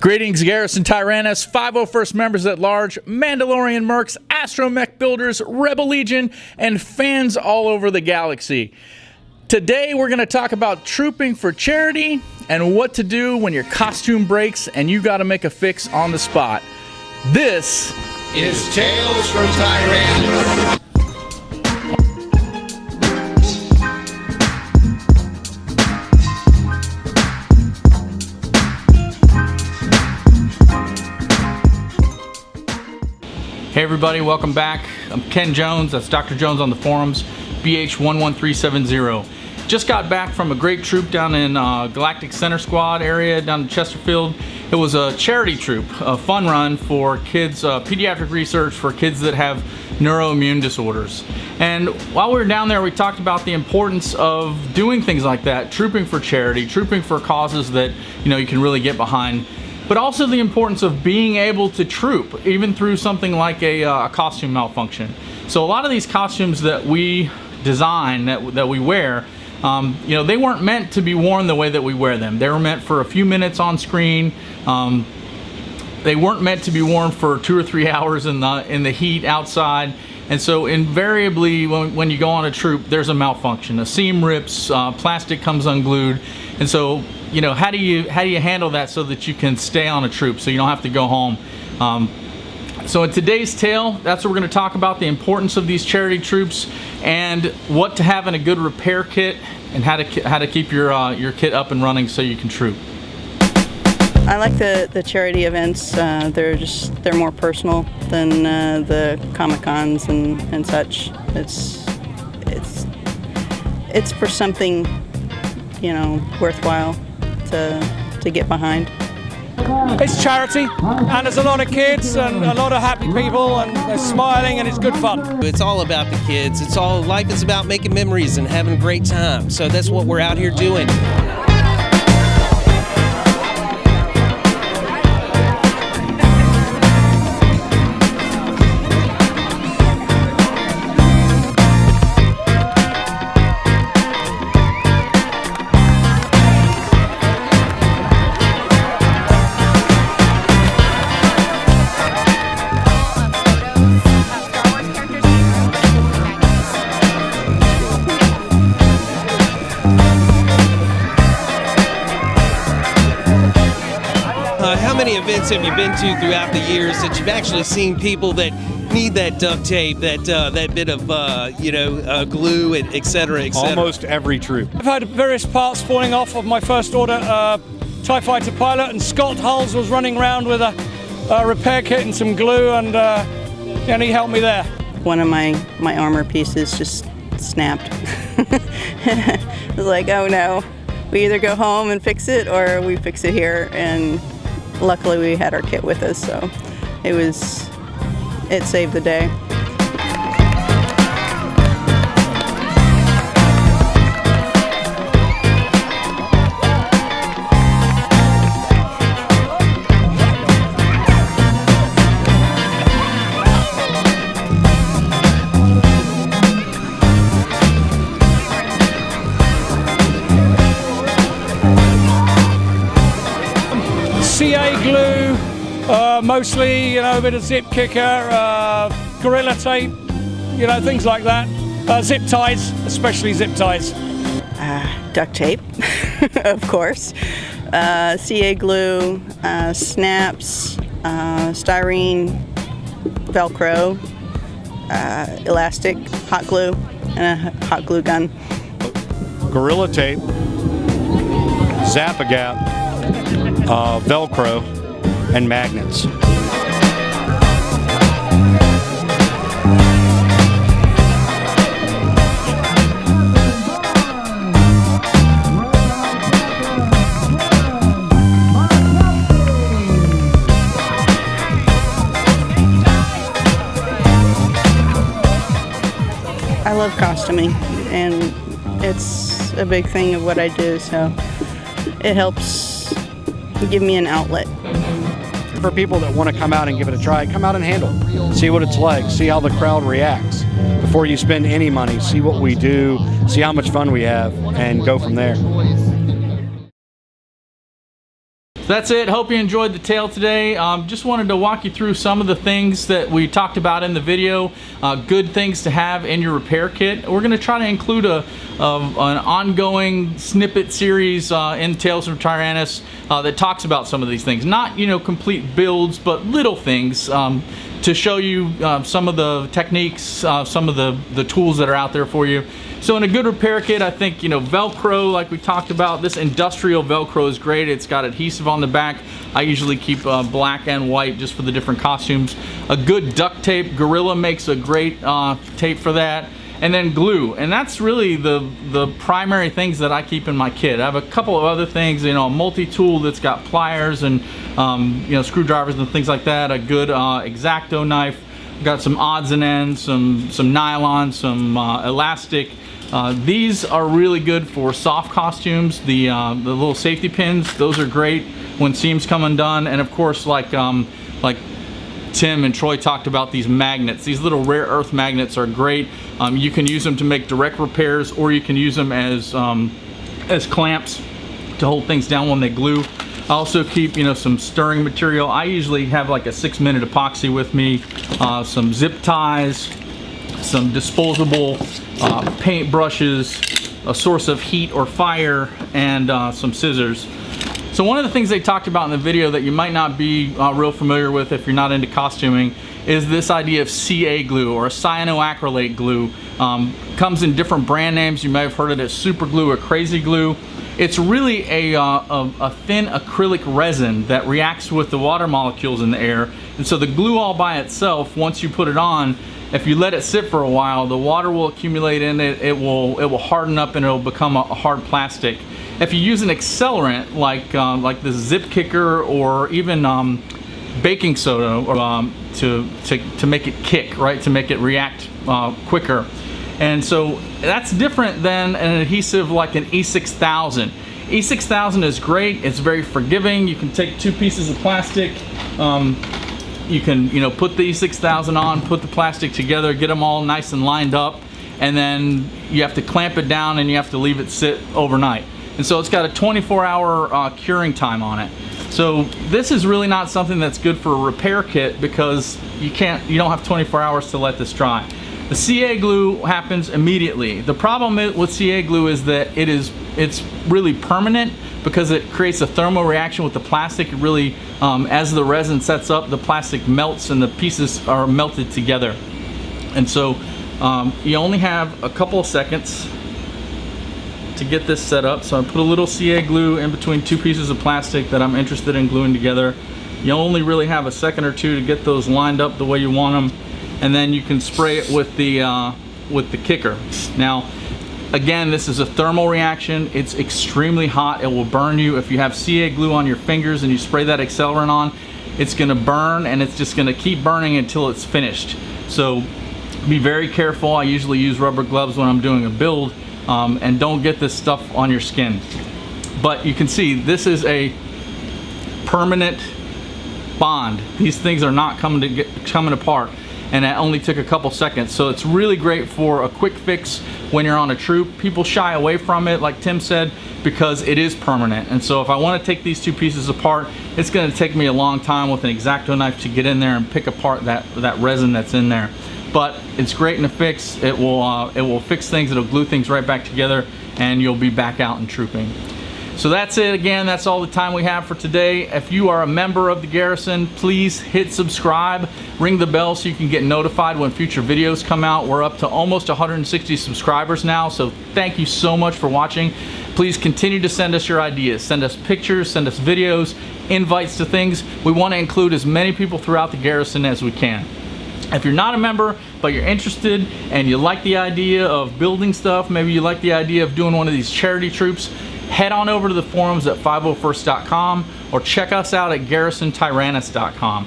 Greetings, Garrison Tyranus, 501st members at large, Mandalorian mercs, astromech builders, Rebel Legion, and fans all over the galaxy. Today we're going to talk about trooping for charity and what to do when your costume breaks and you got to make a fix on the spot. This is Tales from Tyranus. Hey everybody, welcome back. I'm Ken Jones, that's Dr. Jones on the forums, BH11370. Just got back from a great troop down in Galactic Center Squad area down in Chesterfield. It was a charity troop, a fun run for kids, pediatric research for kids that have neuroimmune disorders. And while we were down there, we talked about the importance of doing things like that, trooping for charity, trooping for causes that you can really get behind. But also the importance of being able to troop, even through something like a costume malfunction. So a lot of these costumes that we design, that we wear, they weren't meant to be worn the way that we wear them. They were meant for a few minutes on screen. They weren't meant to be worn for 2 or 3 hours in the heat outside. And so invariably, when you go on a troop, there's a malfunction. A seam rips, plastic comes unglued, and so how do you handle that so that you can stay on a troop, so you don't have to go home? So in today's tale, that's what we're going to talk about: the importance of these charity troops and what to have in a good repair kit, and how to keep your kit up and running so you can troop. I like the charity events. They're more personal than the Comic-Cons and such. It's for something worthwhile to get behind. It's charity, and there's a lot of kids and a lot of happy people, and they're smiling, and it's good fun. It's all about the kids. Life is about making memories and having a great time. So that's what we're out here doing. How many events have you been to throughout the years that you've actually seen people that need that duct tape, that bit of glue, et cetera, et cetera? Almost every troop. I've had various parts falling off of my first order TIE fighter pilot, and Scott Hulls was running around with a repair kit and some glue, and he helped me there. One of my armor pieces just snapped. I was like, oh no, we either go home and fix it or we fix it here. And luckily we had our kit with us, so it saved the day. CA glue, mostly, a bit of zip kicker, gorilla tape, things like that. Zip ties, especially zip ties. Duct tape, of course. CA glue, snaps, styrene, Velcro, elastic, hot glue, and a hot glue gun. Gorilla tape, Zap-A-Gap, Velcro, and magnets. I love costuming, and it's a big thing of what I do, so it helps give me an outlet. For people that want to come out and give it a try, come out and handle it. See what it's like, see how the crowd reacts. Before you spend any money, see what we do, see how much fun we have, and go from there. That's it. Hope you enjoyed the tale today. Just wanted to walk you through some of the things that we talked about in the video. Good things to have in your repair kit. We're going to try to include an ongoing snippet series in Tales from Tyranus that talks about some of these things. Not, you know, complete builds, but little things to show you some of the techniques, some of the tools that are out there for you. So in a good repair kit, I think, you know, Velcro, like we talked about, this industrial Velcro is great. It's got adhesive on the back. I usually keep black and white just for the different costumes. A good duct tape, Gorilla makes a great tape for that. And then glue, and that's really the primary things that I keep in my kit. I have a couple of other things, you know, a multi-tool that's got pliers and you know, screwdrivers and things like that. A good X-Acto knife. Got some odds and ends, some nylon, some elastic. These are really good for soft costumes. The little safety pins, those are great when seams come undone. And of course, like Tim and Troy talked about, these magnets. These little rare earth magnets are great. You can use them to make direct repairs, or you can use them as clamps to hold things down when they glue. I also keep, you know, some stirring material. I usually have like a 6-minute epoxy with me, some zip ties, some disposable paint brushes, a source of heat or fire, and some scissors. So one of the things they talked about in the video that you might not be real familiar with if you're not into costuming is this idea of CA glue, or a cyanoacrylate glue. Comes in different brand names. You may have heard it as super glue or crazy glue. It's really a thin acrylic resin that reacts with the water molecules in the air. And so the glue all by itself, once you put it on, if you let it sit for a while, the water will accumulate in it, it will harden up, and it'll become a hard plastic. If you use an accelerant like the zip kicker, or even baking soda, or, to make it kick, right, to make it react quicker. And so that's different than an adhesive like an E6000. E6000 is great. It's very forgiving. You can take 2 pieces of plastic. You can, you know, put the E6000 on, put the plastic together, get them all nice and lined up, and then you have to clamp it down and you have to leave it sit overnight. And so it's got a 24-hour curing time on it. So this is really not something that's good for a repair kit, because you don't have 24 hours to let this dry. The CA glue happens immediately. The problem with CA glue is that it's really permanent, because it creates a thermal reaction with the plastic. It really, as the resin sets up, the plastic melts and the pieces are melted together. And so you only have a couple of seconds to get this set up. So I put a little CA glue in between 2 pieces of plastic that I'm interested in gluing together. You only really have a second or 2 to get those lined up the way you want them, and then you can spray it with the kicker. Now, again, this is a thermal reaction. It's extremely hot. It will burn you. If you have CA glue on your fingers and you spray that accelerant on, it's going to burn, and it's just going to keep burning until it's finished. So be very careful. I usually use rubber gloves when I'm doing a build, and don't get this stuff on your skin. But you can see this is a permanent bond. These things are not coming apart, and that only took a couple seconds. So it's really great for a quick fix when you're on a troop. People shy away from it, like Tim said, because it is permanent. And so if I want to take these 2 pieces apart, it's going to take me a long time with an X-Acto knife to get in there and pick apart that resin that's in there. But it's great in a fix. It will fix things. It'll glue things right back together, and you'll be back out and trooping. So that's it. Again, that's all the time we have for today. If you are a member of the Garrison, please hit subscribe, ring the bell so you can get notified when future videos come out. We're up to almost 160 subscribers now, so thank you so much for watching. Please continue to send us your ideas. Send us pictures, send us videos, invites to things. We want to include as many people throughout the Garrison as we can. If you're not a member, but you're interested and you like the idea of building stuff, maybe you like the idea of doing one of these charity troops, head on over to the forums at 501st.com, or check us out at garrisontyrannus.com.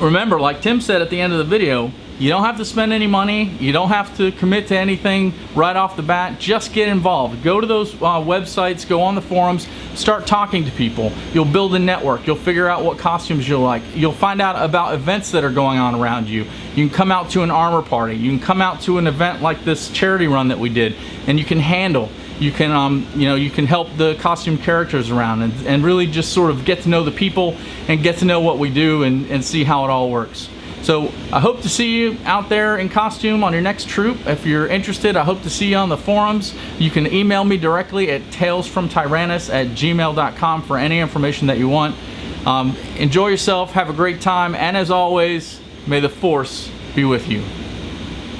Remember, like Tim said at the end of the video, you don't have to spend any money. You don't have to commit to anything right off the bat. Just get involved. Go to those websites, go on the forums, start talking to people. You'll build a network. You'll figure out what costumes you'll like. You'll find out about events that are going on around you. You can come out to an armor party. You can come out to an event like this charity run that we did, and you can handle. you can you can help the costume characters around and really just sort of get to know the people and get to know what we do and see how it all works. So I hope to see you out there in costume on your next troop. If you're interested, I hope to see you on the forums. You can email me directly at talesfromtyrannus@gmail.com for any information that you want. Enjoy yourself, have a great time, and as always, may the Force be with you.